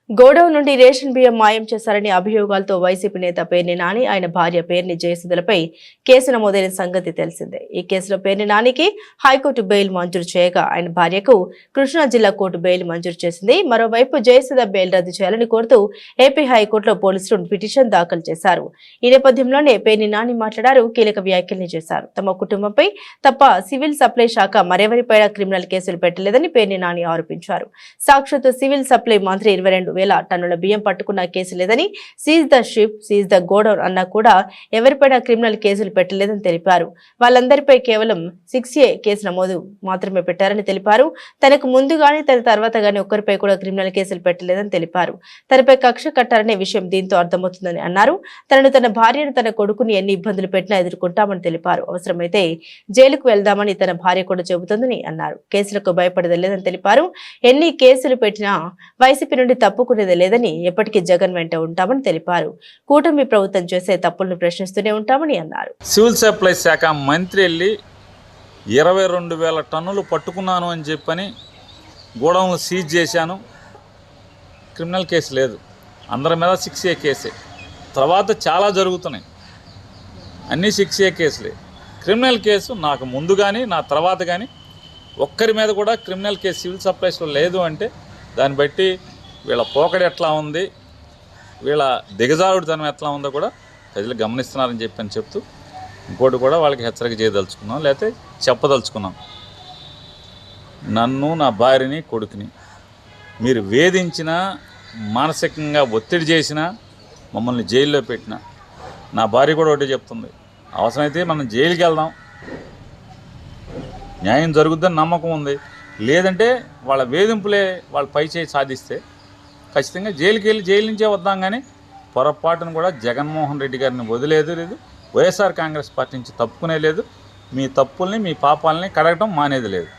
Godown నుండి ration బియ్యం మాయం చేశారని అభియోగాలతో వైసీపీ నేత పేర్ని నాని ఆయన భార్య పేర్ని జయసుధలపై కేసు నమోదైన సంగతి తెలిసిందే. ఈ కేసులో పేర్ని నానికి హైకోర్టు బెయిల్ మంజూరు చేయగా ఆయన భార్యకు కృష్ణా జిల్లా కోర్టు బెయిల్ మంజూరు చేసింది. మరోవైపు జయసుధ బెయిల్ రద్దు చేయాలని కోరుతూ ఏపీ హైకోర్టులో పోలీసులు పిటిషన్ దాఖలు చేశారు. ఈ నేపథ్యంలోనే పేర్ని నాని మాట్లాడారు, కీలక వ్యాఖ్యల్ని చేశారు. తమ కుటుంబంపై తప్ప సివిల్ సప్లై శాఖ మరెవరిపైనా క్రిమినల్ కేసులు పెట్టలేదని పేర్ని నాని ఆరోపించారు. సాక్షాత్ సివిల్ సప్లై మంత్రి 22,000 టన్నుల బియ్యం పట్టుకున్న కేసు లేదని, seize the ship, seize the godown అన్నా కూడా ఎవరిపైనా క్రిమినల్ కేసులు పెట్టలేదని తెలిపారు. వాళ్ళందరిపై కేవలం 6A కేసు నమోదు మాత్రమే పెట్టారని తెలిపారు. తనకు ముందు గానీ తన తర్వాత గానీ ఒక్కరిపై కూడా క్రిమినల్ కేసులు పెట్టలేదని తెలిపారు. తనపై కక్ష కట్టారనే విషయం దీంతో అర్థమవుతుందని అన్నారు. తన భార్యను, తన కొడుకుని ఎన్ని ఇబ్బందులు పెట్టినా ఎదుర్కొంటామని తెలిపారు. అవసరమైతే జైలుకు వెళ్దామని తన భార్య కూడా చెబుతోందని అన్నారు. కేసులకు భయపడలేదని తెలిపారు. ఎన్ని కేసులు పెట్టినా వైసీపీ నుండి తప్పుకునేది లేదని, ఎప్పటికీ జగన్ వెంట ఉంటామని తెలిపారు. కూటమి ప్రభుత్వం చేసే తప్పులను ప్రశ్నిస్తూనే ఉంటామని అన్నారు. సివిల్ సప్లై శాఖ మంత్రి వెళ్ళి 22,000 టన్నులు పట్టుకున్నాను అని చెప్పని గోడౌన్లు సీజ్ చేశాను, క్రిమినల్ కేసు లేదు, అందరి మీద 6A కేసే. తర్వాత చాలా జరుగుతున్నాయి, అన్నీ 6A కేసులే. క్రిమినల్ కేసు నాకు ముందు కానీ నా తర్వాత కానీ ఒక్కరి మీద కూడా క్రిమినల్ కేసు సివిల్ సప్లైస్లో లేదు అంటే దాన్ని బట్టి వీళ్ళ పోకడ ఎట్లా ఉంది, వీళ్ళ దిగజారుడుతనం ఎట్లా ఉందో కూడా ప్రజలు గమనిస్తున్నారని చెప్తూ ఇంకోటి కూడా వాళ్ళకి హెచ్చరిక చేయదలుచుకున్నాం, లేకపోతే చెప్పదలుచుకున్నాం. నన్ను, నా భార్యని, కొడుకుని మీరు వేధించినా, మానసికంగా ఒత్తిడి చేసినా, మమ్మల్ని జైల్లో పెట్టినా, నా భార్య కూడా ఒకటి చెప్తుంది, అవసరమైతే మనం జైలుకి వెళ్దాం, న్యాయం జరుగుద్దని నమ్మకం ఉంది, లేదంటే వాళ్ళ వేధింపులే వాళ్ళ పై చేయి సాధిస్తే ఖచ్చితంగా జైలుకి వెళ్ళి జైలు నుంచే వద్దాం. కానీ పొరపాటును కూడా జగన్మోహన్ రెడ్డి గారిని వదిలేదు లేదు, వైఎస్ఆర్ కాంగ్రెస్ పార్టీ నుంచి తప్పుకునే లేదు, మీ తప్పుల్ని, మీ పాపాలని కడగటం మానేది లేదు.